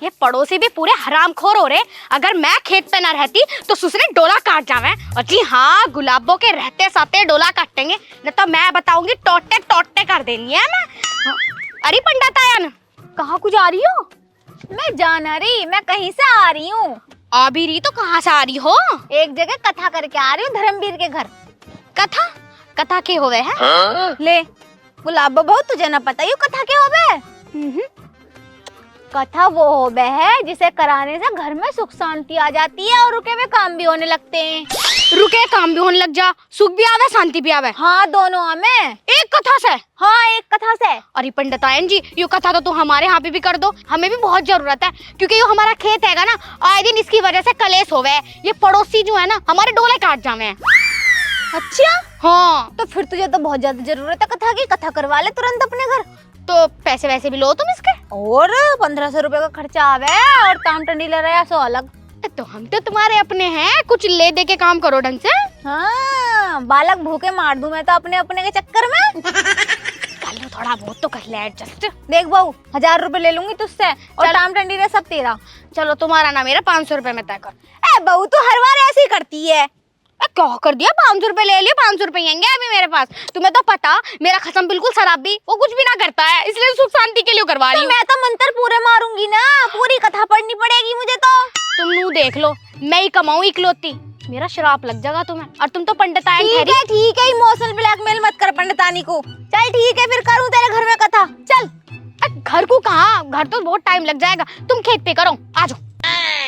ये पड़ोसी भी पूरे हरामखोर हो रहे। अगर मैं खेत पे ना रहती तो सुसरे डोला काट जावे। और जी हाँ, गुलाबों के रहते साथे डोला काटेंगे, न तो मैं बताऊंगी टोटे टोटे कर देनी है मैं। अरे पंडित आयन, कहाँ को जा रही हो? मैं जाना रही, मैं कहीं से आ रही हूँ। आ भी रही तो कहाँ से आ रही हो? एक जगह कथा करके आ रही हूँ, धर्मवीर के घर। कथा? कथा के होवे है? ले गुलाबो बहू, तुझे ना पता यू कथा के होवे? कथा वो होवे है जिसे कराने से घर में सुख शांति आ जाती है और रुके हुए काम भी होने लगते हैं। रुके काम भी होने लग जा, सुख भी आवे शांति भी आवे। हाँ, दोनों हमें। एक कथा से? हाँ, एक कथा से। अरे पंडितायन जी, ये कथा तो हमारे यहाँ पे भी कर दो, हमें भी बहुत जरूरत है। क्योंकि ये हमारा खेत हैगा ना, आए दिन इसकी वजह से कलेश होवे है। ये पड़ोसी जो है ना, हमारे डोले काट जावे। अच्छा, हाँ। तो फिर तुझे तो बहुत ज्यादा जरूरत है कथा की। कथा करवा ले तुरंत अपने घर। तो पैसे वैसे भी लो तुम इसके। और 1500 रुपए का खर्चा आवे और ताम टंडी ले रहा है 100 अलग। तो हम तो तुम्हारे अपने हैं, कुछ ले दे के काम करो ढंग से। हाँ, बालक भूखे मार दूं मैं तो अपने अपने के चक्कर में। कर लो थोड़ा बहुत तो, कर ले एडजस्ट। देख बहू, 1000 रुपए ले लूंगी तुझसे और ताम टंडी रे सब तेरा। चलो तुम्हारा ना मेरा 500 रुपए में तय कर। ए बहू, तू हर बार ऐसे ही करती है। क्या कर दिया? 500 रुपए ले लिए, 500 रुपए आएंगे अभी मेरे पास। तुम्हें तो पता, मेरा खसम बिल्कुल शराबी, वो कुछ भी ना करता है, इसलिए सुख शांति के लिए करवा रही हूँ। मैं तो मंत्र पूरे मारूंगी ना, पूरी कथा पढ़नी पड़ेगी मुझे तो। तुम नू देख लो, मैं ही कमाऊं इकलौती, मेरा शराप लग जाएगा तुम्हें। और तुम तो पंडितायन ठहरी। ठीक है, इमोशनल ब्लैकमेल मत कर पंडितानी को। चल ठीक है, फिर करूँ तेरे घर में कथा। चल। घर को कहाँ, घर तो बहुत टाइम लग जाएगा, तुम खेत पे करो, आ जाओ।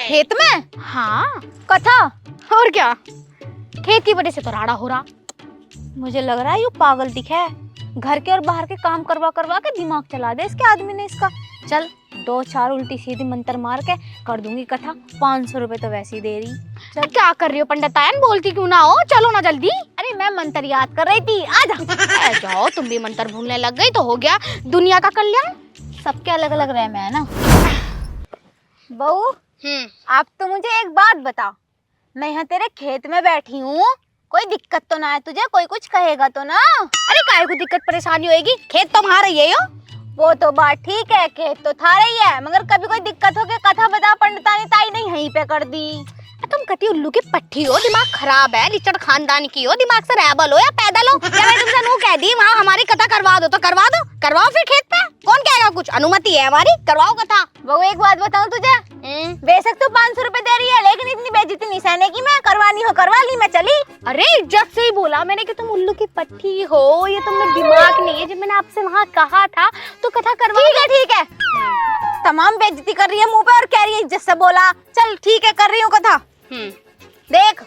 खेत में? हाँ, कथा? और क्या, खेत की वजह से तो राड़ा हो रहा। मुझे लग रहा है यू पागल दिखा है, घर के और बाहर के काम करवा करवा के दिमाग चला दे इसके आदमी ने इसका। चल 2-4 उल्टी सीधी मंत्र मार के कर दूंगी कथा। 500 रुपए तो वैसे ही दे रही। चल। क्या कर रही हो पंडितायन, बोलती क्यों ना हो? चलो ना जल्दी। अरे मैं मंत्र याद कर रही थी, आ जा। जाओ, तुम भी मंत्र भूलने लग गई तो हो गया दुनिया का कल्याण। सबके अलग अलग रह में है ना। बहू, आप तो मुझे एक बात बताओ, मैं यहाँ तेरे खेत में बैठी हूँ, कोई दिक्कत तो ना है तुझे? कोई कुछ कहेगा तो ना? अरे काहे को दिक्कत परेशानी होएगी, खेत तो तुम्हारा ही है यो। वो तो बात ठीक है, खेत तो थारा ही है, मगर कभी कोई दिक्कत हो के कथा बता पंडितानी ताई नहीं यहीं पे कर दी। तुम कती उल्लू की पट्टी हो, दिमाग खराब है, लिचड़ खानदान की हो, दिमाग से रैबल हो या पैदल हो। या मैं तुमसे नू कह दी माँ हमारी कथा करवा दो तो करवा दो, करवाओ फिर खेत पे, कौन कहेगा कुछ? अनुमति है हमारी, करवाओ कथा। वो एक बात बताऊं तुझे, बेशक तो 500 रुपए दे रही है, लेकिन इतनी बेइज्जती नहीं सहने की। मैं करवानी हो करवा ली, मैं चली। अरे इज्जत से ही बोला मैंने कि तुम उल्लू की पट्टी हो, ये तुम्हें दिमाग नहीं है। जब मैंने आपसे वहाँ कहा था तो कथा करवा। ठीक है, तमाम बेइज्जती कर रही है मुंह पे और कह रही है इज्जत से बोला। चल ठीक है, कर रही हूँ कथा। देख,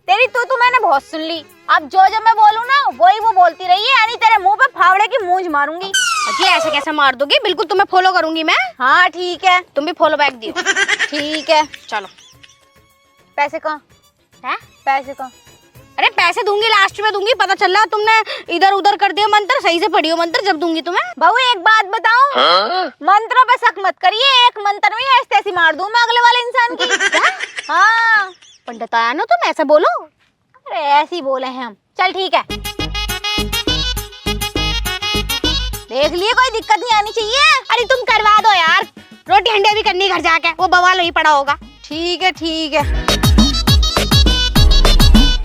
तेरी तू मैंने बहुत सुन ली, अब जो मैं बोलूँ ना वही वो बोलती रही है, यानी तेरे मुंह पे फावड़े की मूंछ मारूंगी। जी ऐसे कैसे मार दोगे? बिल्कुल तुम्हें फॉलो करूंगी मैं। हाँ ठीक है, तुम भी फॉलो बैक दियो। ठीक है, चलो। पैसे कहाँ है? पैसे कहाँ? अरे पैसे दूंगी, लास्ट में दूंगी। पता चल रहा तुमने इधर उधर कर दिया मंत्र, सही से पढ़ियो मंत्र, जब दूंगी तुम्हें। बहू एक बात बताऊं, मंत्रों पे शक मत करिए, एक मंत्र में ऐसे ऐसी मार दूं मैं अगले वाले इंसान की। हाँ पंडित आया ना, तुम ऐसे बोलो। अरे ऐसे ही बोले हैं हम। चल ठीक है, देख लिए, कोई दिक्कत नहीं आनी चाहिए। अरे तुम करवा दो यार, रोटी हंडिया भी करनी घर जाके, वो बवाल नहीं पड़ा होगा। ठीक है।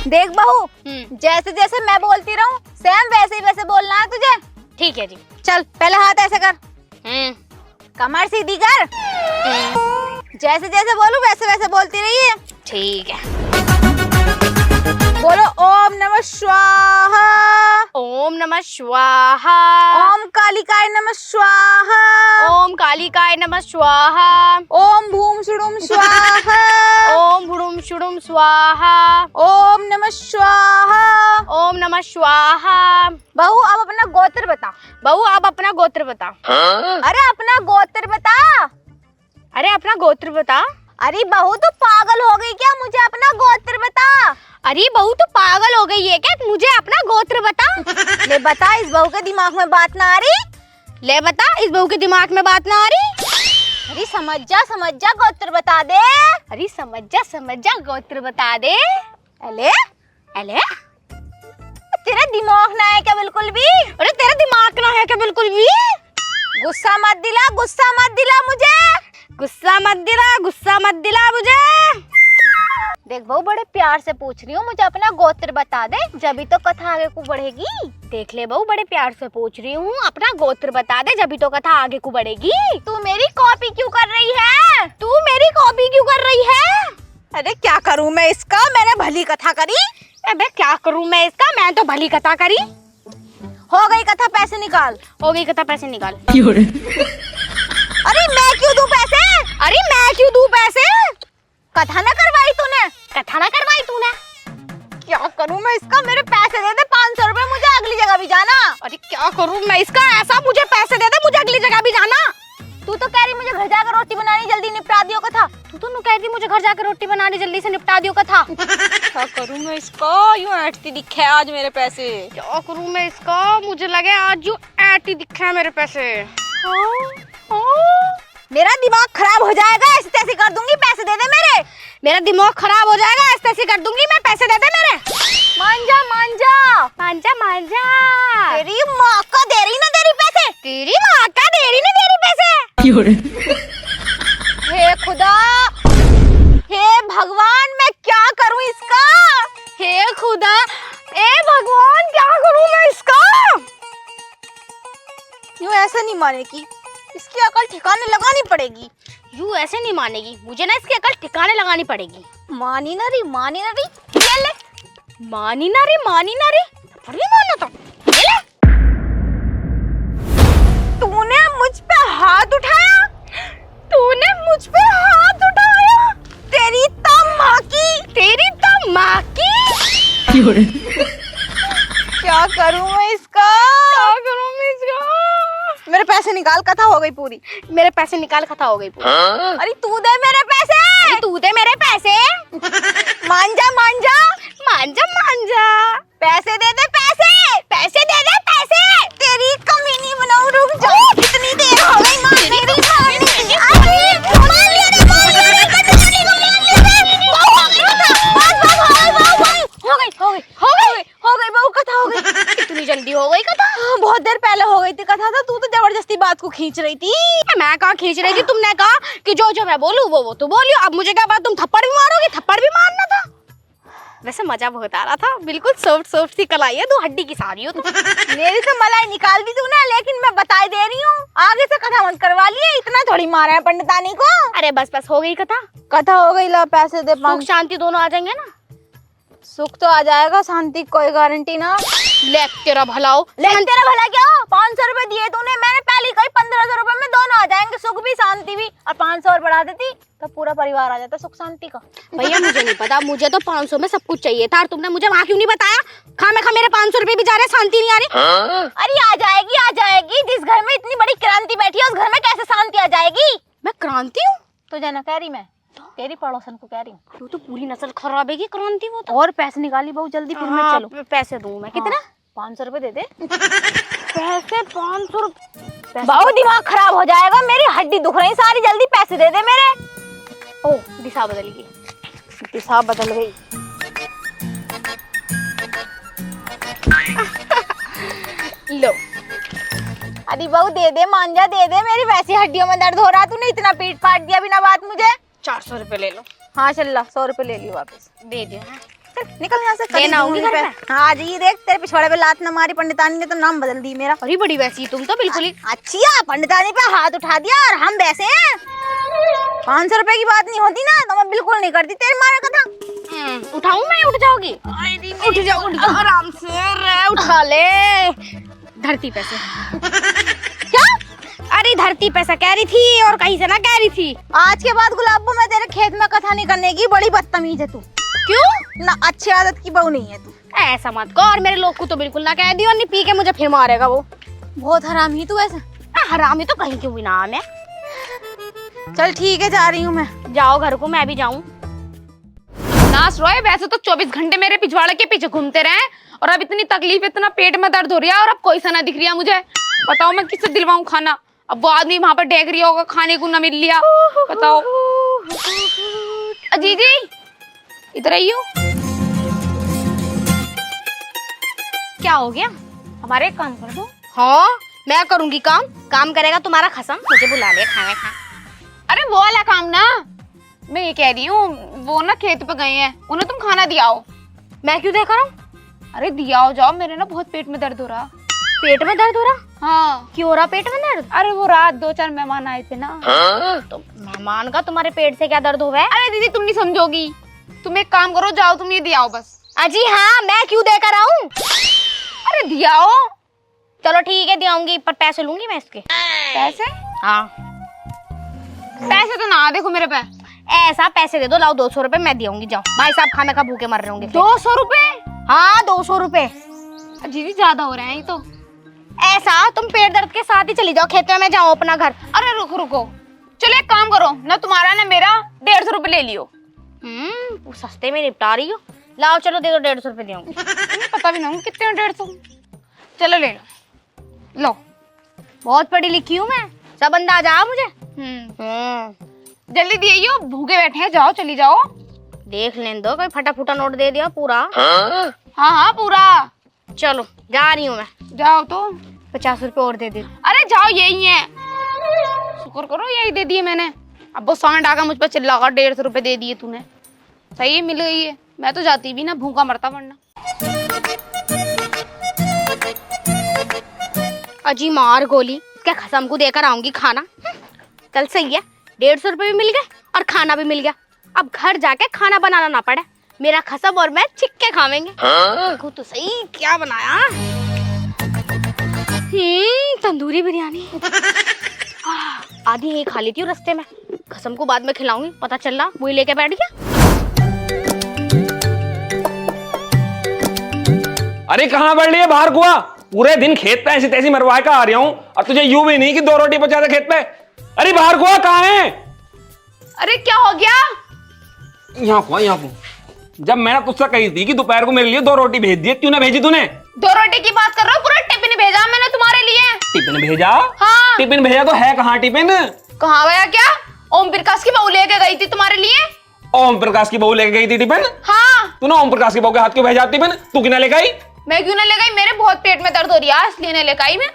देख बहू, जैसे जैसे मैं बोलती रहूं सेम वैसे ही वैसे बोलना है तुझे। ठीक है जी। चल पहले हाथ ऐसे कर, कमर सीधी कर, जैसे जैसे बोलूं वैसे वैसे बोलती रही है। ठीक है। बोलो ओम नमः स्वाहा। ओम नमः स्वाहा। ओम कालिकाय नमः स्वाहा। ओम कालिकाय नमः स्वाहा। ओम भूम शुडुम स्वाहा। ओम भुडुम शुडुम स्वाहा। ओम नमः स्वाहा। ओम नमः स्वाहा। बहू अब अपना गोत्र बता। बहू अब अपना गोत्र बता। अरे अपना गोत्र बता। अरे अपना गोत्र बता। अरे बहू तू पागल हो गई क्या? मुझे अपना गोत्र बता। अरे बहू तू पागल हो गई है क्या? मुझे अपना गोत्र बता। ले बता, इस बहू के दिमाग में बात ना आ रही? ले बता, इस बहू के दिमाग में बात ना आ रही? अरे समझ जा गोत्र बता दे। अरे समझ जा गोत्र बता दे। अले अले तेरा दिमाग ना है क्या बिल्कुल भी? अरे तेरा दिमाग ना है क्या बिल्कुल भी? गुस्सा मत दिला मुझे। गुस्सा मत दिला मुझे। देख बहू, बड़े प्यार से पूछ रही हूँ, मुझे अपना गोत्र बता दे, जभी तो कथा आगे को बढ़ेगी। देख ले बहू, बड़े प्यार से पूछ रही हूँ, अपना गोत्र बता दे, जभी तो कथा आगे को बढ़ेगी। तू मेरी कॉपी क्यों कर रही है? तू मेरी कॉपी क्यों कर रही है? अरे क्या करूँ मैं इसका, मैंने भली कथा करी। अबे क्या करूँ मैं इसका, मैं तो भली कथा करी। हो गई कथा, पैसे निकाल। हो गई कथा, पैसे निकाल। अरे मैं क्यों दूं पैसे? अरे मैं क्यों दूं पैसे? कथा ना करवाई तूने? कथा ना करवाई तूने? क्या करूं मैं इसका, मेरे पैसे दे दे 500 रुपए, मुझे अगली जगह भी जाना। अरे क्या करूं मैं इसका, ऐसा मुझे पैसे दे दे, मुझे अगली जगह भी जाना। तू तो कह रही मुझे घर जाकर रोटी बनानी, जल्दी निपटा दियो कथा। तू तो कह रही मुझे घर जाकर रोटी बनानी, जल्दी से निपटा दियो कथा। क्या करूं मैं इसका, यूं ऐंठती दिखे आज मेरे पैसे। क्या करूं मैं इसका, मुझे लगे आज यूं ऐंठी दिखे हैं मेरे पैसे। मेरा दिमाग खराब हो जाएगा, ऐसे तैसे कर दूंगी, पैसे दे दे मेरे। मेरा दिमाग खराब हो जाएगा, ऐसे तैसे कर दूंगी मैं, पैसे दे दे मेरे। मान जा मान जा मान जा। तेरी माँ का दे रही ना तेरी पैसे। तेरी माँ का दे रही ना तेरी पैसे। हे खुदा, हे भगवान, मैं क्या करूं इसका? हे खुदा, ए भगवान, क्या करूं मैं इसका? यूं ऐसे नहीं मानेगी, इसकी अकल ठिकाने लगानी पड़ेगी। यूं ऐसे नहीं मानेगी, मुझे ना इसकी अकल ठिकाने लगानी पड़ेगी। मानी ना रही, ये ले। मानी ना रे, थोड़ी मानना तो। ये ले। तूने मुझ पे हाथ उठाया? तेरी तो माँ की। क्या करूं मैं इसका? मेरे पैसे निकाल, कथा हो गई पूरी। मेरे पैसे निकाल, कथा हो गई पूरी। अरे तू दे मेरे पैसे। तू दे मेरे पैसे। मान जा मान जा मान जा। पैसे दे दे पैसे तेरी कमी नहीं बनाऊं, रुक जा। कितनी देर हो गई मारने की। हो गई बहू, कथा हो गई। इतनी जल्दी हो गई कथा? बहुत देर पहले हो गई थी कथा, तो तू तो जबरदस्ती बात को खींच रही थी। मैं कहाँ खींच रही थी, तुमने कहा कि जो मैं बोलूं वो तू बोलियो। अब मुझे क्या बात, तुम थप्पड़ भी मारोगे? थप्पड़ भी मारना था। वैसे मजा बहुत आ रहा था, बिल्कुल सॉफ्ट सी कलाई है, तू हड्डी की सारी हो तू। मेरी तो मलाई निकाल दी तूने, लेकिन मैं बता दे रही हूँ, आगे से कथा मत करवा लिए, इतना थोड़ी मारा है पंडितानी को। अरे बस हो गई कथा। कथा हो गई, ला पैसे दे। सुख शांति दोनों आ जाएंगे ना? सुख तो आ जाएगा, शांति कोई गारंटी ना। ले तेरा भला हो। तेरा भला क्या हो? 500 रुपए दिए तूने, मैंने पहले कही 1500 रुपए में दोनों आ जाएंगे, सुख भी शांति भी। और 500 और बढ़ा देती तो पूरा परिवार आ जाता सुख शांति का। भैया मुझे नहीं पता, मुझे तो 500 में सब कुछ चाहिए था, और तुमने मुझे वहाँ क्यों नहीं बताया? खा मेरे 500 रुपए भी जा रहे, शांति नहीं आ रही। अरे आ जाएगी। जिस घर में इतनी बड़ी क्रांति बैठी है, उस घर में कैसे शांति आ जाएगी? मैं क्रांति हूँ? तुझे ना कह रही मैं, तेरी पड़ोसन को कह रही हूँ। तू तो पूरी नस्ल खराब है की क्रांति वो तो। और पैसे निकाली बहुत जल्दी, फिर मैं चलो। पैसे दूँ मैं? कितना? 500 रुपए दे दे। पैसे 500 रुपए? बहुत दिमाग खराब हो जाएगा, मेरी हड्डी दुख रही सारी, जल्दी पैसे दे दे मेरे। ओ दिशा बदल गई। दिशा बदल गई। लो। अरे बहू दे दे, मान जा, दे दे, मेरी वैसी हड्डियों में दर्द हो रहा, तूने इतना पीट फाट दिया बिना बात मुझे। 400 रुपए ले लो। हाँ चल ला, 100 रुपए ले लियो वापस। दे दिया। निकल यहाँ से। देना होगी घर में। हाँ आ जाइए, देख तेरे पिछवाड़े पे लात न मारी, पंडितानी ने तो नाम बदल दी मेरा। अरे बड़ी वैसी तुम तो बिल्कुल ही। अच्छी है, पंडितानी पे हाथ उठा दिया और हम वैसे हैं। 500 रुपए की बात नहीं होती ना, तो मैं बिल्कुल नहीं करती तेरे मारे कथा। उठाऊं मैं? उठ जाओगी? उठ जाओ आराम से। रे उठा ले। धरती पैसे। क्या? अरे धरती पैसा कह रही थी और कहीं से ना कह रही थी। आज के बाद गुलाबो मैं तेरे खेत में कथा नहीं करने की, बड़ी बदतमीज है तू। क्यों? ना अच्छी आदत की बहू नहीं है तू। ऐसा मत कर, और मेरे लोग को तो बिल्कुल ना कह दियो, नहीं पी के मुझे फिर मारेगा वो। बहुत हरामी तू ऐसा। हरामी तो कहीं क्यों भी नाम है। चल ठीक है, जा रही हूँ मैं। जाओ घर को, मैं भी जाऊँ। नास रोए, वैसे तो 24 घंटे मेरे पिछवाड़े के पीछे घूमते रहे, और अब इतनी तकलीफ, इतना पेट में दर्द हो रहा है, और अब कोई सा ना दिख रहा मुझे। बताओ मैं किससे दिलवाऊं खाना? अब वो आदमी वहां पर डेग रही होगा, खाने को ना मिल लिया। बताओ। अजीजी इधर आइयो। क्या हो गया? हमारे एक काम कर दो। हाँ मैं करूंगी काम करेगा तुम्हारा खसम। मुझे बुला लिया खाना खा। अरे वो वाला काम ये कह रही हूँ, वो ना खेत पे गए हैं, उन्हें तुम खाना दियाओ। मैं क्यों देखा रहा हूँ? अरे दियाओ जाओ, मेरे ना बहुत पेट में दर्द हो रहा। पेट में दर्द हो रहा? हाँ। क्यों हो रहा पेट में दर्द? अरे वो रात 2-4 मेहमान आए थे ना। तो मेहमान का तुम्हारे पेट से क्या दर्द हुआ है? अरे दीदी तुम नहीं समझोगी, तुम एक काम करो, जाओ तुम ये दियाओ बस। अजी हाँ, मैं क्यों देकर आऊं? अरे दियाओ। चलो ठीक है दियाऊंगी, पर पैसे लूंगी मैं इसके। पैसे? हाँ। पैसे तो ना देखो मेरे पे। ऐसा पैसे दे दो, लाओ 200 रुपए मैं दियाऊंगी। जाओ, भाई साहब खाना खा भूखे मर रहे होंगे। 200 रुपए? हाँ 200 रुपए। दीदी ज्यादा हो रहे हैं ये तो। ऐसा तुम पेट दर्द के साथ ही चली जाओ खेत में, मैं जाऊँ अपना घर। अरे रुको रुको, चलो एक काम करो ना, तुम्हारा ना मेरा 150 रुपए ले लियो। वो सस्ते में निपटा रही हो। लाओ चलो दे दो, 150 रुपए दूंगी। तुम्हें पता भी ना होगा कितने 150। चलो ले लो। लो। बहुत पढ़ी लिखी हूँ मैं, सब अंदाज आ मुझे। जल्दी दियो, भूखे बैठे हैं, जाओ चली जाओ। देख लेने दो, कोई फटा फूटा नोट दे दिया पूरा। हाँ हाँ पूरा। चलो जा रही हूँ मैं। जाओ तो। 50 रुपए और दे दे। अरे जाओ, यही है। शुक्र करो यही दे दिए मैंने। अब वो सांड आकर मुझ पर चिल्लागा 150 रुपए दे दिए तूने। सही है, मिल गई है। मैं तो जाती भी ना, भूखा मरता वरना। अजी मार गोली, क्या खसम को देकर आऊंगी खाना। चल सही है, 150 रुपए भी मिल गए और खाना भी मिल गया। अब घर जाके खाना बनाना ना पड़े, मेरा खसम और मैं छिक्के खावेंगे। देखो तो सही क्या बनाया। तंदूरी बिरयानी। आधी यही खा लेती हूँ रास्ते में, खसम को बाद में खिलाऊंगी। पता चल रहा वही लेके बैठ गया। अरे कहाँ बढ़ रही है बाहर कुआ? पूरे दिन खेत पे ऐसी तैसी मरवाए का आ रहा हूँ और तुझे यूं भी नहीं कि 2 रोटी पहुंचा दे खेत पे। अरे बाहर कुआ कहाँ है? अरे क्या हो गया? यहाँ कुआ, यहाँ कुआ। जब मैंने तुझसे कही थी कि दोपहर को मेरे लिए 2 रोटी भेज दी, क्यों ना भेजी तूने? 2 रोटी की बात कर रहा हूँ, पूरा टिफिन भेजा मैंने तुम्हारे लिए। टिफिन भेजा? हाँ। टिफिन भेजा तो है कहाँ टिफिन? कहाँ गया क्या? ओम प्रकाश की बहू लेके गई थी तुम्हारे लिए। ओम प्रकाश की बहू लेके गई थी टिफिन? हाँ। तूने ओम प्रकाश की बहू के हाथ क्यों भेजा टिफिन? तू क्यों ना लेके आई? मैं क्यों ना ले गई? मेरे बहुत पेट में दर्द हो रही है, इसलिए नहीं लेकर आई मैं।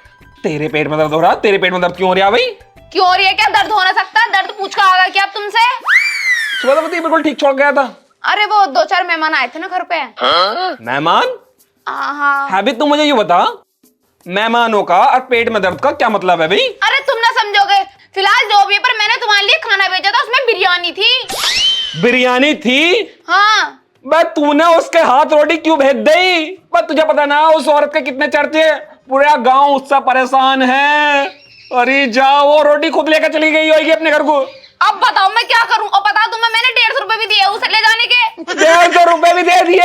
तेरे पेट में दर्द हो रहा? तेरे पेट में दर्द क्यों हो रहा भाई? क्यों हो रही है? क्या दर्द हो ना सकता? दर्द पूछ कर आ गया क्या अब तुमसे? सुबह तो बिल्कुल ठीक छोड़ गया था। अरे वो 2-4 मेहमान आए थे ना घर पे। मेहमान? हाँ। है भी तू मुझे ये बता, मेहमानों का और पेट में दर्द का क्या मतलब है भाई? अरे तुम ना समझोगे, फिलहाल जो भी, पर मैंने तुम्हारे लिए खाना भेजा था, उसमें बिरयानी थी। बिरयानी थी? हाँ। बे तूने उसके हाथ रोटी क्यों भेज दी? पर तुझे पता ना उस औरत के कितने चर्चे, पूरा गांव उससे परेशान है। अरे जाओ, वो रोटी खुद लेकर चली गई होगी अपने घर को। अब बताओ मैं क्या करूं? और बता दूं, मैंने 150 रुपए भी दिए उसे ले जाने के। 150 रुपए भी दे दिए?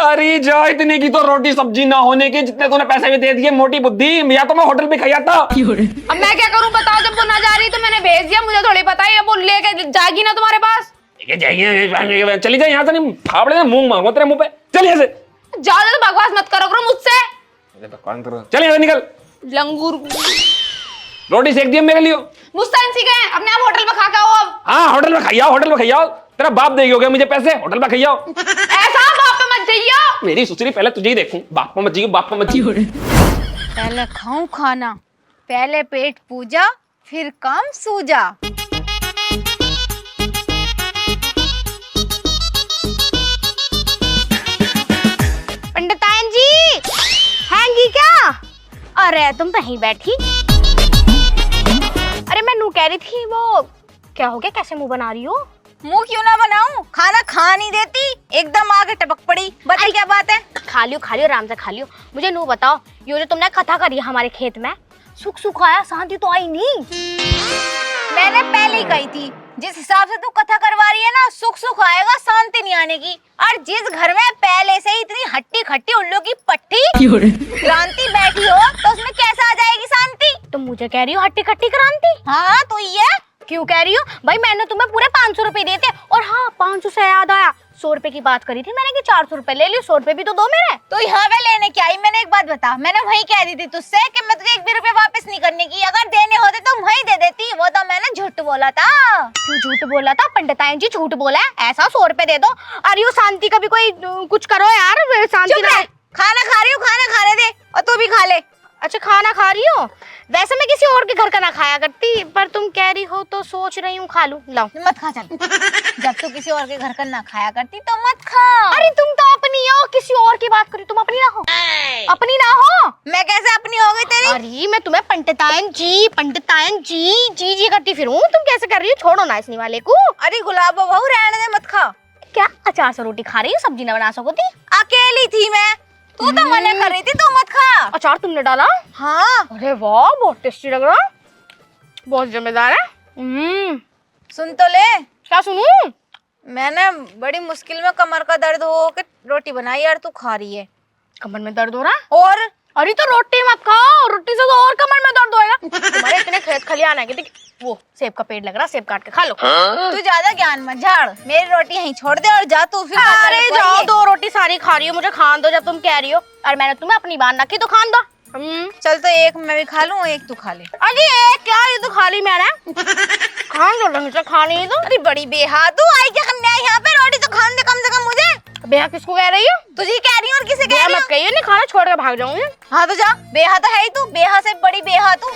अरे जा, इतने की तो रोटी सब्जी ना होने के जितने तूने पैसे भी दे दिए। मोटी बुद्धि, या तो मैं होटल पे खाया था। अब मैं क्या करूं बताओ? जब वो ना जा रही तो मैंने भेज दिया, मुझे थोड़ी पता है वो लेके जाएगी ना तुम्हारे पास। चली जाए यहाँ से, नहीं फाफड़े मुंह मांगो तेरे मुंह पे। चल यहाँ से। ज्यादा तो बकवास मत करो मुझसे। चल यहाँ से निकल। लंगूर। रोटी सेक दिया मेरे लिए। मुझसे सीखे हैं, अपने आप होटल में खा के आओ अब। हाँ होटल में खाइयाओ, होटल में खाइयाओ। तेरा बाप देगी मुझे पैसे, होटल में खाइयाओ। ऐसा बाप पे मत जाइयो। मेरी सुसरी, पहले तुझे ही देखूं। बाप पे मत जाइयो, बाप पे मत जाइयो। पहले खाऊं खाना, पहले पेट पूजा, फिर काम सूजा। पंडितायन जी हैंगी क्या? अरे तुम तो यहीं बैठी। अरे मैं नू कह रही थी, वो क्या हो गया, कैसे मुंह बना रही हो? मुंह क्यों ना बनाऊं? खाना खा नहीं देती, एकदम आगे टपक पड़ी। बता क्या बात है? खा लियो आराम से खा लियो। मुझे नू बताओ, ये जो तुमने कथा करी है हमारे खेत में, सुख सुख आया, शांति तो आई नहीं। मैंने पहले ही कही थी, जिस हिसाब से तू कथा करवा रही है ना, सुख सुख आएगा, शांति नहीं आने की। और जिस घर में पहले से ही इतनी हट्टी खट्टी उल्लू की पट्टी क्रांति बैठी हो, तो उसमें कैसे आ जाएगी शांति? तुम मुझे कह रही हो हट्टी कट्टी क्रांति? हाँ तो ये क्यों कह रही हो भाई? मैंने तुम्हें पूरे 500 रुपए दिए थे। और हाँ, 500 से याद आया, 100 रुपए की बात करी थी मैंने कि 400 रुपए ले लियो। 100 रुपए भी तो दो मेरे। तो यहाँ पे लेने क्या आई? मैंने एक बात बता, मैंने वही कह दी थी तुझसे कि मैं तुझे 1 भी रुपए वापस नहीं करने की। अगर देने होते तो वही दे देती। वो तो मैंने झूठ बोला था। क्यों झूठ बोला था? पंडितायन जी झूठ बोला है ऐसा? 100 रुपए दे दो। अरे यो शांति का भी कोई कुछ करो यार, शांति। खाना खा रही हूँ, खाना खाने दे, और तू भी खा ले। अच्छा खाना खा रही हो? वैसे मैं किसी और के घर का ना खाया करती, पर तुम कह रही हो तो सोच रही हूँ खा लूं। लाओ। मत खा चल। जब तू किसी और के घर का ना खाया करती तो मत खा। अरे तुम तो अपनी हो, किसी और की बात करी, तुम अपनी ना हो। अपनी ना हो। मैं कैसे अपनी हो गई तेरी? अरे मैं तुम्हें पंडितायन जी जी जी करती फिरूं, तुम कैसे कर रही हो? छोड़ो ना इसने वाले को। अरे गुलाब बहू रहने दे, मत खा। क्या अचार से रोटी खा रही हो? सब्जी ना बना सकोती? अकेली थी मैं, तू तो मना कर रही थी, तू मत खा। अचार तुमने डाला? हाँ। अरे वाह, बहुत टेस्टी लग रहा, बहुत जिम्मेदार है। सुन तो ले। क्या सुनूं? मैंने बड़ी मुश्किल में कमर का दर्द हो के रोटी बनाई यार, तू खा रही है। कमर में दर्द हो रहा? और अरे तो रोटी मत खाओ, रोटी से तो और कमर में दर्द होएगा। तुम्हारे इतने खेत खलियान है कि वो सेब का पेड़ लग रहा, सेब काट के खा लो। तू ज्यादा ज्ञान मत झाड़, मेरी रोटी यहीं छोड़ दे और जा तू फिर। अरे जाओ, 2 रोटी सारी खा रही हो, मुझे खान दो जब तुम कह रही हो। और मैंने तुम्हें अपनी बात रखी तो खान दो। चल तो एक मैं भी खा लूं, एक तू खा ले। अरे एक क्या, ये तो खा ली मैंने। खान दो ढंग से, खानी तो। अरे बड़ी बेहादू आई क्या करने आई यहाँ पे? रोटी तो खाने दे कम से कम मुझे। बेहा किसको कह रही हो? तुझे कह रही हूँ और किसे कह बेहा रही मत हूँ? कहिए, नहीं खाना छोड़ के भाग जाऊंगी। हाँ तो जा, बेहा तो है ही तू, बेहा से बड़ी बेहा तू।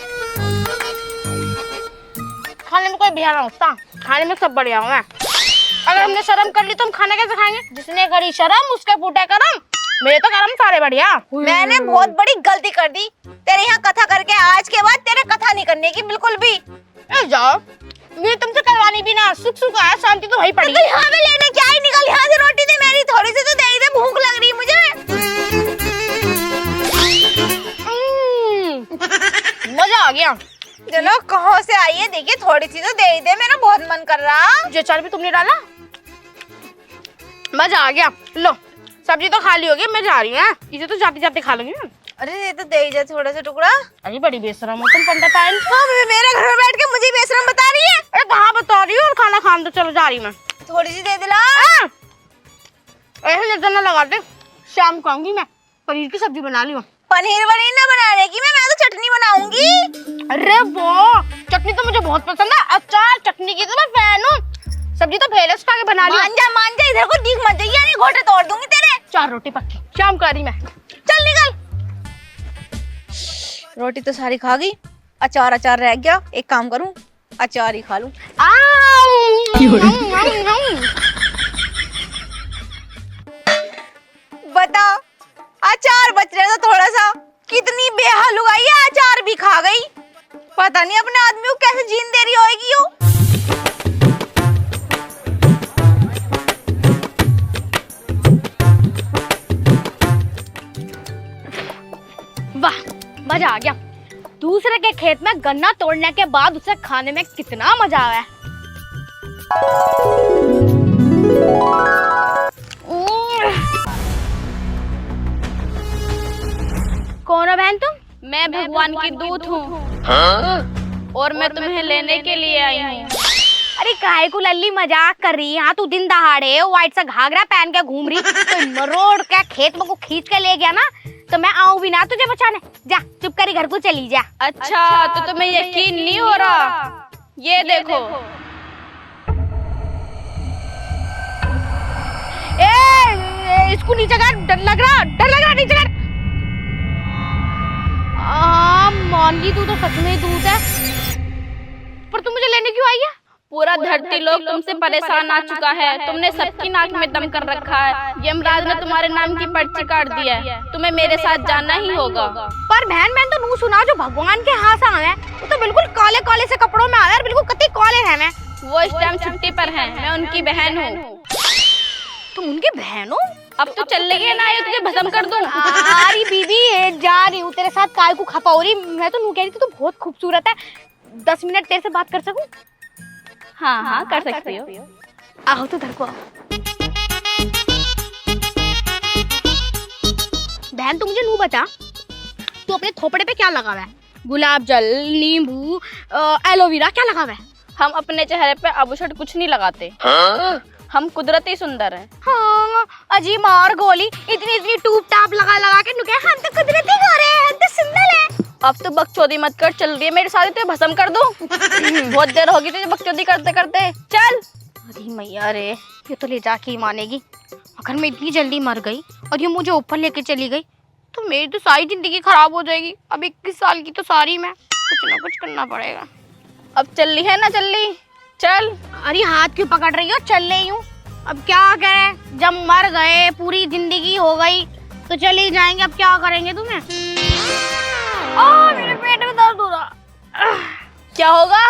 खाने में कोई बेहा ना होता, खाने में सब बढ़िया हूँ मैं। अगर हमने शर्म कर ली तो हम खाना कैसे खाएंगे? जिसने करी शर्म उसके फूटे करम। मेरे तो करम सारे बढ़िया। मैंने बहुत बड़ी गलती कर दी तेरे यहाँ कथा करके, आज के बाद तेरे कथा नहीं करने की बिल्कुल भी। जाओ, ये तुमसे करवानी भी ना, सुख सुख आया, शांति तो वही पड़ी। तो यहाँ पे लेने क्या ही, निकल यहाँ से, रोटी दे मेरी, थोड़ी सी तो दे ही दे, भूख लग रही है मुझे। मजा आ गया। चलो कहाँ से आई है देखिए, थोड़ी सी तो दे ही दे, मेरा बहुत मन कर रहा। जो चार भी तुमने डाला, मजा आ गया। लो सब्जी तो खाली हो गई, मैं जा रही हूँ। इसे तो जाते जाते खा लूंगी। अरे ये तो दे ही जा थोड़ा सा टुकड़ा। अरे बड़ी बेशरम हो तुम पंडितायन। हाँ, मेरे घर में बैठ के मुझे बेशरम बता रही है। अरे कहाँ बता रही हो? और खाना खान दो, चलो जा रही मैं। थोड़ी सी दे दिला। ऐसे नजर न लगाते, शाम को आऊंगी मैं, पनीर की सब्जी बना ली हूँ। पनीर वनीर ना बनाने की, मैं तो चटनी बनाऊंगी। अरे वाह, चटनी तो मुझे बहुत पसंद है। अचार चटनी की तो मैं फैन हूँ। सब्जी तो पहले से के बना ली। मान जा, इधर को दिख मत जाइए, नहीं घोटे तोड़ दूंगी तेरे। 4 रोटी पक्की, शाम को आ रही मैं। चल निकल। रोटी तो सारी खा गई, अचार रह गया। एक काम करूं, अचार ही खा लूं। बता, अचार बच रहा था थोड़ा सा, कितनी बेहाल हो गई है, अचार भी खा गई। पता नहीं अपने आदमी को कैसे जीन दे रही होगी वो। वाह, मजा आ गया। दूसरे के खेत में गन्ना तोड़ने के बाद उसे खाने में कितना मजा आया है। कौन हो बहन तुम? मैं भगवान की दूत हूँ और मैं तुम्हें लेने के लिए आई हूँ। अरे काहे को लल्ली मजाक कर रही है? हाँ तू दिन दहाड़े व्हाइट सा घाघरा पहन के घूम रही, तो मरोड़ के खेत में को खींच के ले गया ना, तो मैं आऊं भी ना तुझे बचाने। जा चुप करी घर को चली जा। अच्छा तो तुम्हें यकीन नहीं हो रहा? ये देखो। इसको नीचे कर, डर लग रहा नीचे कर। मान ली तू तो सच में ही दूध है, पर तू मुझे लेने क्यों आई है? पूरा धरती लोग तुमसे परेशान आ चुका है, तुमने सबकी नाक में दम कर रखा है। यमराज ने तुम्हारे नाम की पर्ची काट दी है, तुम्हें मेरे साथ जाना ही होगा। पर बहन मैंने तो नू सुना जो भगवान के हाथ आवे हैं, वो तो बिल्कुल काले काले से कपड़ों में आवे, बिल्कुल कति काले हैं। मैं वो इस टाइम छुट्टी पर हैं, मैं उनकी बहन हूँ। तुम उनकी बहन हो? अब तो चल गए ना, ये तुझे भस्म कर दूं। अरे बीबी जा रही हूँ तेरे साथ, काय को खपा हो रही। मैं तो नू कह रही थी तू बहुत खूबसूरत है, 10 मिनट तेरे से बात कर सकूं? हाँ हाँ कर सकती हो। आओ तो घर को आओ। बहन तू मुझे नू बता, तू अपने थोपड़े पे क्या लगा हुआ है? गुलाब जल, नींबू, एलोवेरा क्या लगा हुआ है? हम अपने चेहरे पे आभूषण कुछ नहीं लगाते। हम कुदरती सुंदर हैं। हाँ, अजी मार गोली, इतनी टूप टाप लगा लगा के नुके, हम तो कुदरती गोरे हैं, हम तो सुंदर है। अब तो बकचोदी मत कर, चल रही है मेरे साथ, तुझे भस्म कर दूं। बहुत देर होगी तुझे बकचोदी करते करते, चल। अरे मैया रे, ये तो ले जाके ही मानेगी। अगर मैं इतनी जल्दी मर गई और ये मुझे ऊपर लेके चली गई तो मेरी तो सारी जिंदगी खराब हो जाएगी। अब 21 साल की तो सारी मैं, कुछ ना कुछ करना पड़ेगा। अब चल ली है ना, चल ली, चल। अरे हाथ क्यों पकड़ रही हो? चल रही हूँ। अब क्या करें, जब मर गए, पूरी जिंदगी हो गई तो चले ही जाएंगे। अब क्या करेंगे तुम्हें? मेरे पेट में दर्द हो रहा। क्या होगा?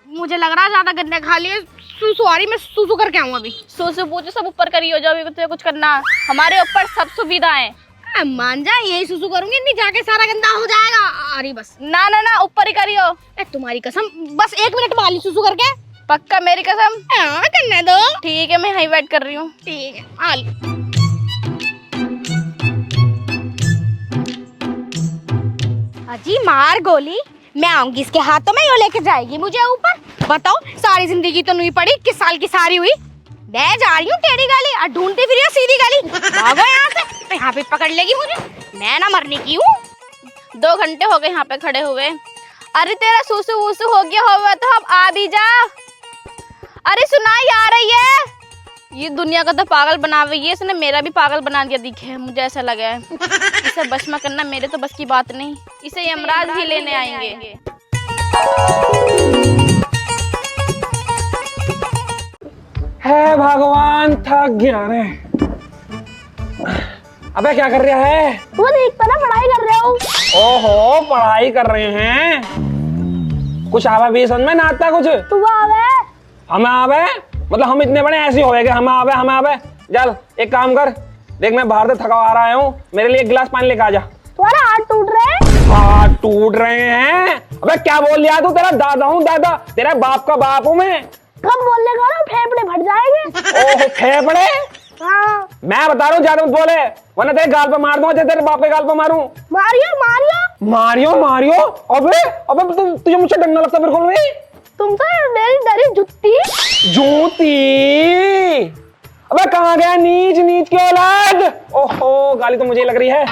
मुझे लग रहा है ज्यादा गंदे खा लिए। सूसू आ रही, मैं सूसू करके आऊँ अभी। सूसू पूछो सब ऊपर करी हो जाओ, अभी तुझे कुछ करना, हमारे ऊपर सब सुविधाएं। मान जा, यही सूसू करूंगी, नहीं जाके सारा गंदा हो जाएगा। अरे बस ना ना ना, ऊपर ही करी हो। तुम्हारी कसम, बस 1 मिनट वाली सूसू करके। पक्का मेरी कसम? हाँ, करने दो। ठीक है, मैं यहीं वेट कर रही हूँ। ठीक है, आल। अजी मार गोली, मैं आऊंगी इसके हाथों में, यो लेके जाएगी मुझे ऊपर। बताओ, सारी जिंदगी तो नहीं पड़ी, किस साल की सारी हुई। मैं जा रही हूँ टेढ़ी गाली, और ढूंढती फिर सीधी गाली। भागो यहाँ से, तो यहाँ पे पकड़ लेगी मुझे। मैं ना मरने की हूँ। 2 घंटे हो गए यहाँ पे खड़े हुए। अरे तेरा सूसू वूसू हो गया होगा तो अब आ भी जा। अरे सुनाई आ रही है? ये दुनिया का तो पागल बना हुई है, इसने मेरा भी पागल बना दिया दिखे, मुझे ऐसा लगा है। इसे बस में करना मेरे तो बस की बात नहीं, इसे यमराज ही लेने आएंगे। है भगवान, थक गया रे। अबे क्या कर रहा है? वो देख ना, पढ़ाई कर रहे हो। ओहो, पढ़ाई कर रहे हैं। कुछ आवा भी समझ में ना आता कुछ। तू आवे, हम आवे, मतलब हम इतने बड़े ऐसे हो गए कि हम आवे। चल एक काम कर, देख मैं बाहर से थका आ रहा हूँ, मेरे लिए 1 गिलास पानी लेके आ जा। तुम्हारा हाथ टूट रहे हैं। हाथ टूट रहे हैं? अबे क्या बोल लिया तू? तेरा दादा हूँ दादा, तेरा बाप का बाप हूँ मैं। कब बोलने का ना, फेफड़े फट जाएंगे। ओहो, फेफड़े? हाँ। मैं बता रहा हूँ ज्यादा मत बोले, वरना तेरे गाल पे मार दूंगा, जैसे तेरे बाप के गाल पे मारूं। मारियो। अबे तुझे मुझसे डर ना लगता बिल्कुल भी? तुम तो मेरी डरी जूती। अबे कहाँ गया नीच की औलाद? ओहो, गाली तो मुझे लग रही है।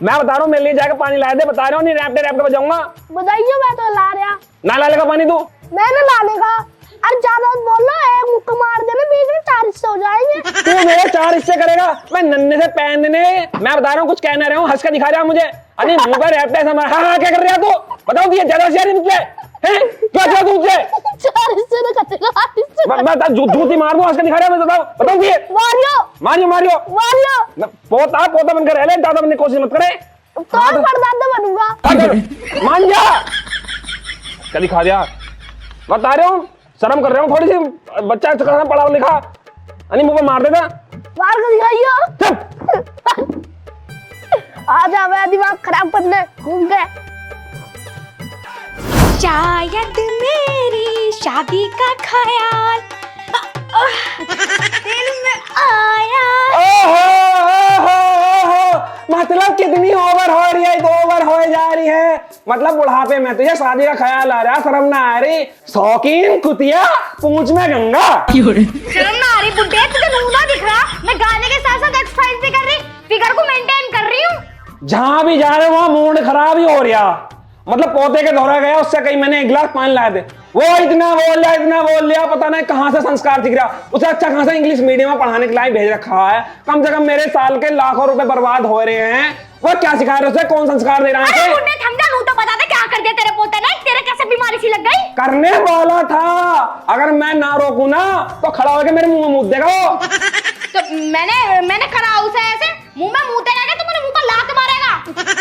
मैं बता रहा हूँ, मेरे लिए जाकर पानी ला दे, बता रहा हूँ, नहीं रैप्टे बजाऊंगा। बताइए, मैं तो ला रहा। ना ला लेगा पानी तू? मैंने ला लेगा। अरे ज्यादा बोल लो, एक मुक्का मार देना, बीच में 4 हिस्से हो जाएंगे। तू मेरे 4 हिस्से करेगा? मैं नन्हे से पहनने, मैं बता रहा हूँ, कुछ कहना रहा हूँ, हंस कर दिखा रहा हूँ मुझे। अरे मुंह पर रैप्टे ऐसा मार। हाँ, क्या कर रहा तू? बताओ, दिए ज्यादा होशियारी मुझसे हैं? क्या चाह तू मुझसे? 4 हिस्से ना कटेगा, 8 हिस्से। मैं जूती मार दूं, हंस कर दिखा रहा है। बताओ दिए। मारियो। पोता बनकर रह ले, दादा बनने की कोशिश मत करे। तो परदादा बनूंगा। मान जा, क्या दिखा दिया? बता रहा हूँ, शर्म कर रहा हूँ थोड़ी सी, बच्चा पढ़ा लिखा, अनी मुंह पे मार देता। मार कर दिखाइयो। आ जा, मेरा दिमाग खराब करने घूम गए। शायद मेरी शादी का ख्याल दिल में आया। मतलब कितनी ओवर हो रही है, तो ओवर हो जा रही है। मतलब बुढ़ापे में तुझे शादी का ख्याल आ रहा, शर्म ना आ रही? शौकीन कुतिया, पूंछ में गंगा। शर्म ना आ रही बुड्ढे? तुझे मुंह ना दिख रहा? मैं गाने के साथ साथ एक्सरसाइज भी कर रही, फिगर को मेंटेन कर रही हूँ। जहां भी जा रहे वहां मूड खराब ही हो रहा। मतलब पोते के दौरा गया, उससे कहीं मैंने 1 गिलास पानी लाए थे, वो इतना बोल लिया, पता नहीं कहां से संस्कार सीख रहा। उसे अच्छा खासा इंग्लिश मीडियम में पढ़ाने के लिए भेज रखा है। कम से कम मेरे साल के लाखों रुपए बर्बाद हो रहे हैं। वो क्या सिखा रहे, उसे कौन संस्कार दे रहा है? अरे बुड्ढे थम जा, तो बता दे क्या कर दिया तेरे पोते ने? तेरे कैसे बीमारी सी लग गई? करने वाला था, अगर मैं ना रोकू ना तो खड़ा होकर मेरे मुंह में मुंह देगा वो। तो मैंने करा उसे ऐसे मुंह में मुंह देगा, तो मेरे मुंह पर लात मारेगा।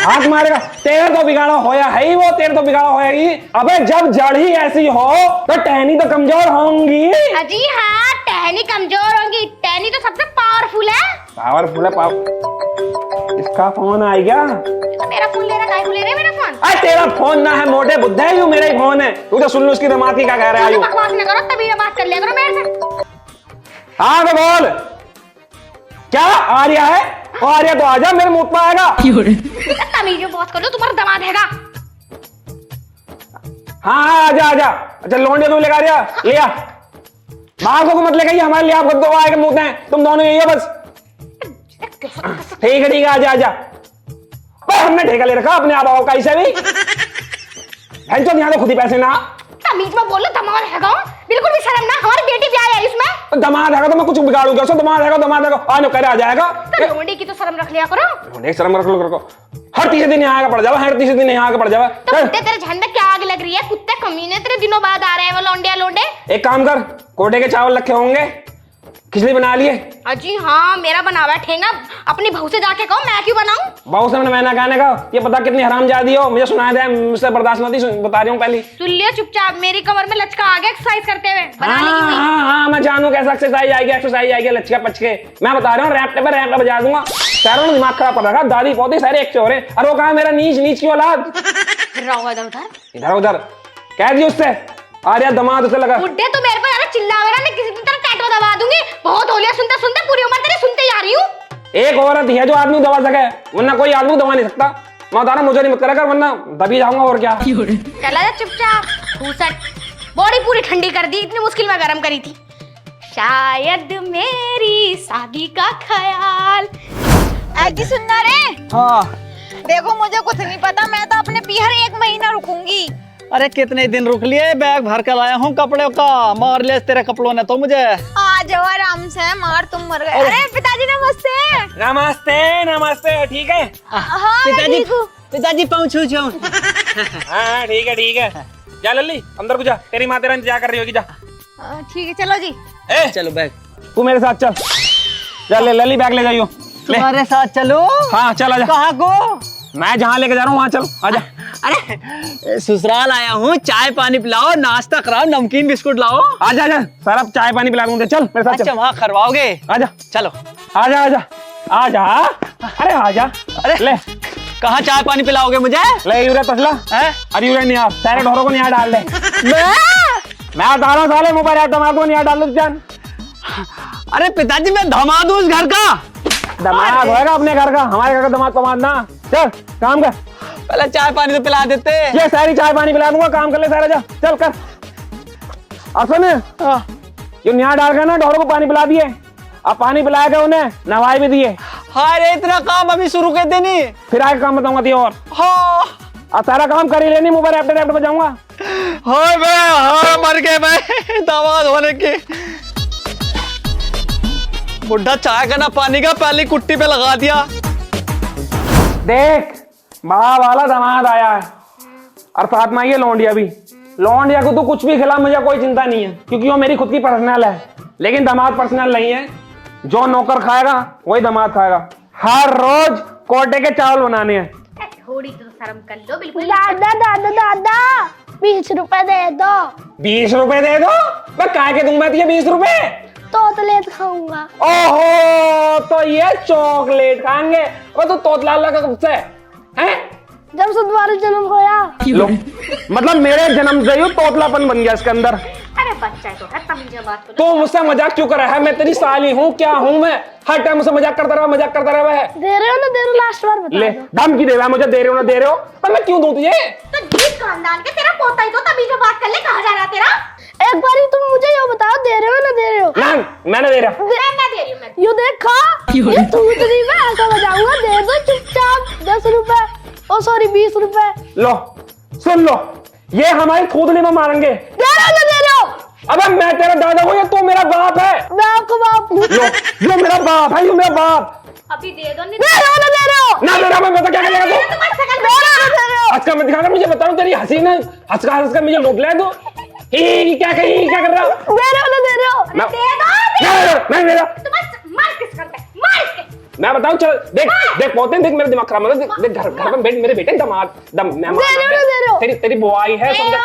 हाथ मारेगा? तेरे तो बिगाड़ा होया है ही वो, तेरे तो बिगाड़ा होएगी। अबे जब जड़ ही ऐसी हो तो टहनी तो कमजोर होंगी। अजी हाँ, टहनी कमजोर होंगी, टहनी तो सबसे पावरफुल है। पावरफुल है। इसका फोन आ गया। तो मेरा फोन ले रहा, काहे को ले रहे मेरा फोन? अरे तेरा फोन ना है मोटे बुद्धे, यू मेरा ही फोन है। तू तो सुन लो उसकी दिमाग की क्या कह रहा है। बकवास ना करो, तभी बात कर लिया करो मेरे से। हाँ तो बोल, क्या आ रहा है? आ रहा तो आजा, मेरे मुंह पे आएगा। तमीज में बात कर लो, तुम्हारा दामाद हैगा। हाँ आजा। अच्छा लोंडे तू लेकर आ लिया, बाहर को मत लेकर, हमारे लिए आपको दो आएगा मुंह हैं, तुम दोनों यही हो बस। ठीक है आजा। हमने ठेका ले रखा अपने आप का, इसे भी यहाँ तो खुद ही पैसे ना। तमीज में बोलो, दामाद हैगा, बिल्कुल भी शर्म ना। हमारी बेटी ब्याह है इसमें। तो दमाद है तो मैं कुछ बिगाड़ूंगा उसको, दमाद है आज नो करे आ जाएगा। तो लोंडी की तो शर्म रख लिया करो। लोंडी शर्म रखो, हर तीसरे दिन यहाँ आके पड़ जावा, हर तीसरे दिन यहाँ आके पड़ जावा। तो कुत्ते तेरे झंडे क्या आग लग रही है? कुत्ते कमीने तेरे दिनों बाद आ रहे हैं वो लौंडिया लोंडे। एक काम कर, कोटे के चावल रखे होंगे, खिचड़ी बना लिए। अजी हाँ, मेरा बना हुआ है ठेंगा, अपनी बहू से जाके कहो, मैं क्यों बनाऊं? बहू से मैंने कहने का, ये पता कितनी हरामजादी हो, मुझे सुनाया था, मुझसे बर्दाश्त नहीं थी, बता रही हूँ पहले। सुन लियो चुपचाप, मेरी कमर में लचका आ गया एक्सरसाइज करते हुए, बना ली हुई। हाँ, मैं जानू कैसा एक्सरसाइज आएगी लचका पचके। मैं बता रहा हूँ रैप बजा दूंगा। सारों ने दिमाग खराब कर रखा, दादी पोते सारे एक से हो रहे। अरे वो कहा मेरा नीच की औलाद, इधर उधर कह दी उससे। अरे दमाद उसे लगा बुड्ढे, तो मेरे पर यार चिल्लावे ना, मैं किसी दिन तेरा टैटू दबा दूंगी। बहुत हो लिया सुनते सुनते, पूरी उम्र तेरी सुनते जा रही हूँ। एक औरत है जो आदमी दबा सके, वरना कोई आदमी दबा नहीं सकता। मैं बता रहा हूँ, मुझे नहीं मत करा कर, वरना दबी जाऊंगा। और क्या चला जा चुपचाप, घूसट। बॉडी पूरी ठंडी कर दी, इतनी मुश्किल में गर्म करी थी। शायद मेरी शादी का ख्याल। ऐसी सुनना रे। हाँ। देखो मुझे कुछ नहीं पता, मैं तो अपने पीहर 1 महीना रुकूंगी। अरे कितने दिन रुक लिए, बैग भर कर लाया हूँ कपड़ों का, मार लिया तेरे कपड़ों ने तो मुझे। आ जाओ आराम से, मार तुम मर गए। अरे पिताजी नमस्ते। नमस्ते, ठीक है। हाँ मैं ठीक हूँ। पिताजी पहुँचू जाऊँ। हाँ ठीक है। जा लल्ली अंदर को जा, तेरी माँ तेरा इंतजार कर रही होगी, जा। ठीक है चलो जी। चलो बैग तू मेरे साथ चल, जा ले लल्ली बैग ले जाइयो। तुम्हारे साथ चलो। हाँ चल आजा। कहाँ को? मैं जहाँ लेके जा रहा हूँ वहाँ चल, आजा। अरे ससुराल आया हूँ, चाय पानी पिलाओ, नाश्ता कराओ, नमकीन बिस्कुट लाओ। आजा सारा चाय पानी पिला दूंगा, चल मेरे साथ अच्छा चल। वहाँ करवाओगे? आजा चलो। आजा। अरे आजा। अरे ले कहाँ चाय पानी पिलाओगे मुझे? ले यूरिया तसला हैं? अरे यूरिया नियार, सारे ढोरों को नियार डाल दे। मैं बता रहा हूँ साले मुँह पर टमाटर को नियार डाल दे जान। अरे पिताजी मैं धमाद हूँ इस घर का। दमाद होएगा अपने घर का, हमारे घर का दमाद पमाद ना। चल काम कर, पहले चाय पानी तो पिला देते। ये सारी चाय पानी पिला दूंगा, काम कर ले सारा, जा चल कर। और सुन, ये नियार डाल कर ना ढोरों को पानी पिला दिए, अब पानी पिलाया गया उन्हें, नवाई भी दिए। हाँ रे इतना काम अभी शुरू कर देनी, फिर आगे काम बताऊंगा दिए। और हाँ अब सारा काम कर ही लेनी, मुँह पर रैप्ट बजाऊंगा। हाँ मर गए मैं दामाद होने के। बुढ़ा चाय का ना पानी का पहले कुट्टी पे लगा दिया। देख बड़ा वाला दामाद आया है, और साथ में ये लौंडिया भी। लौंडिया को तू कुछ भी खिला, मुझे कोई चिंता नहीं है, क्योंकि वो मेरी खुद की पर्सनल है। लेकिन दामाद पर्सनल नहीं है, जो नौकर खाएगा वही दामाद खाएगा। हर रोज कोटे के चावल बनाने हैं। थोड़ी तो शर्म कर लो। बिल्कुल दादा 20 रुपए दे दो। 20 रुपए दे दो? मैं काय के दूंगा तुझे 20 रुपए? तोतलेट खाऊंगा। ओहो, तो ये चॉकलेट खाएंगे? वो तो तोतला लगा कब से हैं? जब से तुम्हारा जन्म होया। लो, मतलब मेरे जन्म से ही तोतलापन बन गया इसके अंदर। अरे बच्चा तो है, तमीज़ बात करो। तो मुझसे मजाक क्यों कर रहा है? मैं तेरी साली हूँ, क्या हूँ मैं? हर टाइम मुझसे मजाक करता रहा है। दे रहे हो ना, दे रहे हो, लास्ट बार बता ले दो। धमकी दे रहा है मुझे, दे रहे हो ना दे रहे हो, पर मैं क्यों दूं तुझे? तो जीत खानदान के तेरा पोता ही तो, तमीज़ बात कर ले। कहाँ जा रहा तेरा? एक बार तुम मुझे ये बताओ, दे रहे हो ना दे रहे हो? ना मैंने दे रहा। मैं दे रही हूँ। यो देखा, ये तूतली में ऐसा बजाऊंगा, दे दो चुपचाप 10 रुपए। ओ सॉरी 20 रुपए। लो सुन लो, ये हमारी थूदली में मारेंगे। दे रहे हो ना दे रहे हो? अबे मैं तेरा दादा हूँ या तू मेरा बाप है? मैं आपको बाप हूँ। लो मेरा बाप है, ये मेरा बाप। अभी दे दो। नहीं दे रहे हो ना दे रहे हो? ना दे रहा, मैं बता क्या करेगा तू? दे रहे हो ना दे रहे हो? हंस कर मत दिखाना मुझे, बताऊं तेरी हंसी ने हंस कर मुझे लूट लिया तू। क्या कर रहा? दे रहे हो ना दे रहे हो? मैं दे दो। नहीं दे रहा। तो बस मार किस करते हैं? मार इसके। मैं बताऊं, चल देख पोते, देख मेरा दिमाग खराब मत कर। देख घर में मेरे बेटे दमाद दे रहे हो? तेरी बुआई है, समझा?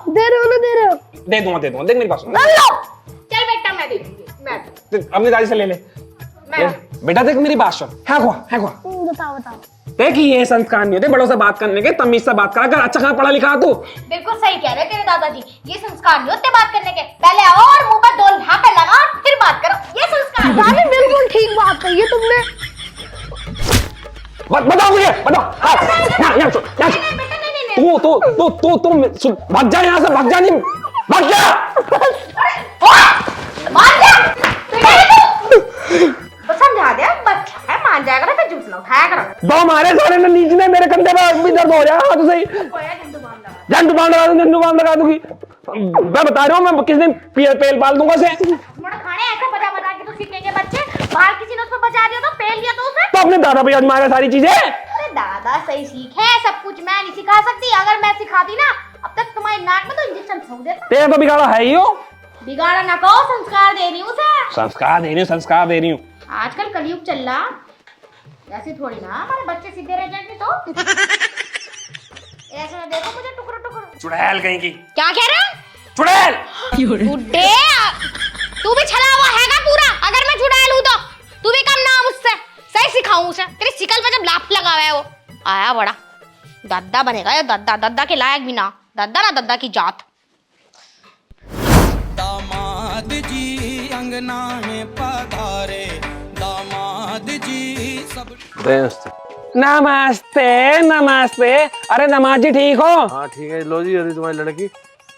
दे रहे हो ना दे रहे हो? दे दूंगा देख मेरी बात सुन। चल बेटा, मैं दे दूंगी। मैं अपनी दादी से ले ले। बेटा देख मेरी बात सुन, है हुआ बताओ बताओ। देख ये संस्कार नहीं होते बड़ों से बात करने के, तमीज से बात करा कर। अच्छा कहाँ पढ़ा लिखा तू? बिल्कुल सही कह रहे तेरे दादाजी, ये संस्कार नहीं होते बात करने के। पहले आओ और मुंह पर 2 झापे लगा और फिर बात करो, ये संस्कार। दादी बिल्कुल ठीक बात कही है तुमने। बताओ मुझे, बताओ। यहाँ तू भाग जा यहाँ से, भाग जा, नहीं भाग जा। मान जा तो समझा दे, बच्चा है, मान जाएगा ना, फिर झूठ ना उठाया करो। दो मारे सारे ने नीचे ने, मेरे कंधे पर भी दर्द हो रहा है। तो सही झंडू बांध लगा दूंगी। मैं बता रहा हूँ, मैं किस दिन पेल पाल दूंगा से। खाने ऐसा सीखेंगे बच्चे? बाहर किसी ने उसको बचा दिया तो फेल लिया तो उसे। तो अपने दादा पे आजमाएगा सारी चीजें। अरे दादा सही सीखे, सब कुछ मैं नहीं सिखा सकती। अगर मैं सिखाती ना अब तक तुम्हारी नाक में तो इंजेक्शन फूंक देता। तेरा तो बिगाड़ा है ही हो। बिगाड़ा ना कहो, संस्कार दे रही हूँ उसे। संस्कार दे रही हूँ। आजकल कलयुग चल रहा, ऐसे थोड़ी ना हमारे बच्चे सीधे रह जाएंगे। तो ऐसे ना देखो मुझे टुकड़ों टुकड़ों। चुड़ैल कहीं की। क्या कह रहे हो? चुड़ैल। बुड्ढे, तू भी छला हुआ हैगा पूरा। अगर मैं चुड़ैल हूँ तो तू भी कम ना मुझसे। सही सिखाऊं उसे। तेरी शिकल पे जब लाप लगा हुआ है वो आया बड़ा दादा बनेगा या दादा, दादा के लायक भी ना, दादा ना दादा की जात। दामाद जी अंगना में पधारे, दामाद जी सब। नमस्ते नमस्ते। अरे नमाज जी ठीक हो? हाँ ठीक है। लो जी, यदि तुम्हारी लड़की,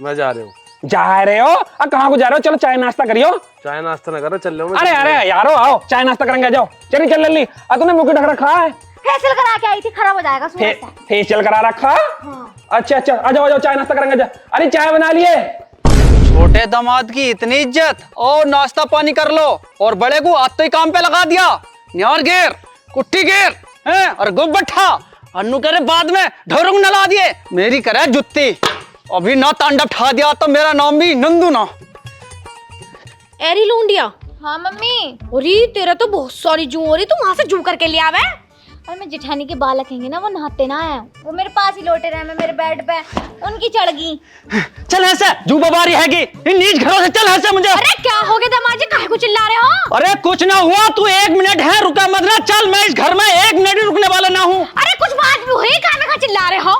मैं जा रही हूँ। जा रहे हो? कहाँ को जा रहे हो? चलो चाय नाश्ता करियो। चाय नाश्ता ना करो, चल लो। अरे अरे यारो आओ, चाय नाश्ता करेंगे, जाओ। चली चल लल्ली। तूने मुंह ढक रखा है? फेशियल करा के आई थी, खराब हो जाएगा सूरज से। फेशियल करा रखा? अच्छा अच्छा, आ जाओ चाय नाश्ता करेंगे। जा। अरे चाय बना लिए? छोटे दामाद की इतनी इज्जत, और नाश्ता पानी कर लो, और बड़े को आज तो ही काम पे लगा दिया। न्यार घेर, कुट्टी घेर हैं, और गुब्बट्ठा अन्नू करे बाद में ढोरुंग नला दिए। मेरी करे जुत्ती, अभी ना तांडव ठा दिया तो मेरा नाम भी नंदू ना। एरी लूंडिया। हाँ मम्मी। अरे तेरा तो बहुत सारी जू हो रही, तू वहां से जू करके ले आवे। और मैं जेठानी के बाल रखेंगे ना, वो नहाते ना आए, वो मेरे पास ही लोटे रहे, मैं मेरे बेड पे उनकी चढ़ गई। चल ऐसे जू बबारी हैगी इन नीच घरों से, चल ऐसे मुझे। अरे क्या हो गया दामाद जी, काहे को चिल्ला रहे हो? अरे कुछ ना हुआ, तू 1 मिनट है, रुका मत ना। चल, मैं इस घर में 1 मिनट भी रुकने वाला ना हूँ। अरे कुछ बात भी हुई, काहे में चिल्ला रहे हो?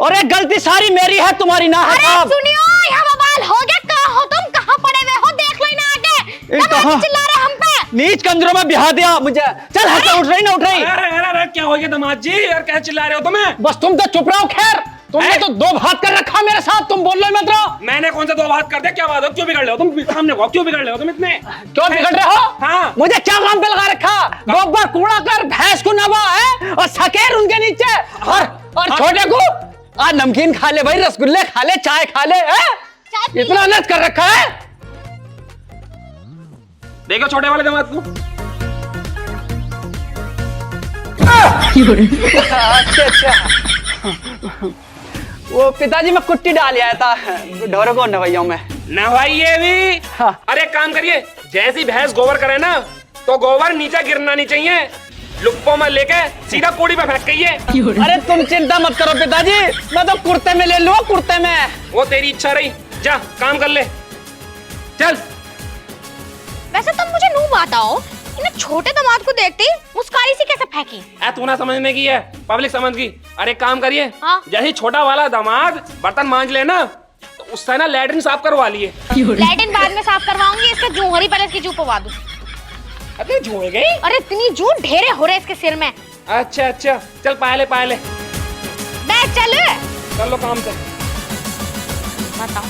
अरे गलती सारी मेरी है, तुम्हारी ना है। अरे साहब सुनियो, यहाँ बवाल हो गया। कहाँ हो तुम? कहाँ पड़े हुए हो? देख लो इन्हें आके। कहाँ? चिल्ला रहे हम पे। नीच कंजरों में बिहा दिया मुझे। चल हंस, उठ रही ना उठ रही। अरे अरे अरे क्या हो गया दामाद जी? यार क्या चिल्ला रहे हो तुम्हें? बस तुम तो चुप रहो। खैर तुमने तो 2 बात कर रखा मेरे साथ, तुम बोल लो मत रहो। मैंने कौन सा 2 बात कर दिया? क्या बात हो? क्यों बिगड़ रहे हो तुम? सामने को क्यों बिगड़ रहे हो तुम इतने? क्यों बिगड़ रहे हो? हाँ। मुझे क्या काम पे लगा रखा? गोबर कूड़ा कर भैंस को नवा है, और सकेर उनके नीचे, और छोटे को आज नमकीन खा ले भाई, रसगुल्ले खा ले, चाय खा ले। इतना अलग कर रखा है। देखो छोटे वाले दामाद को। अच्छा। वो पिताजी मैं कुट्टी डाल आया था ढोरों को नवैयों में। नवाइए भी। हाँ। अरे काम करिए, जैसी भैंस गोबर करे ना तो गोबर नीचे गिरना नहीं चाहिए, लुप्पो में लेके सीधा कोड़ी पे फेंक गई है। अरे तुम चिंता मत करो पिताजी, मैं तो कुर्ते में ले लूं, कुर्ते में। वो तेरी इच्छा रही, जा काम कर ले, चल। वैसे तुम मुझे नू बताओ, इन्हें छोटे दामाद को देखते ही मुस्कारी सी कैसे फेंकी? तू ना समझने की है, पब्लिक समझ गई। अरे काम करिए, हाँ? जैसे छोटा वाला दामाद बर्तन मांज लेना तो उससे ना लैट्रिन साफ करवा लिए। लैट्रिन बाद में साफ करवाऊंगी, इसके जू हरी पहले इसकी जू पवा दूं। अरे झूठ गई। अरे इतनी जू ढेरे हो रहे इसके सिर में। अच्छा अच्छा, चल पाले पाले बैठ चल। कर लो काम से। बताओ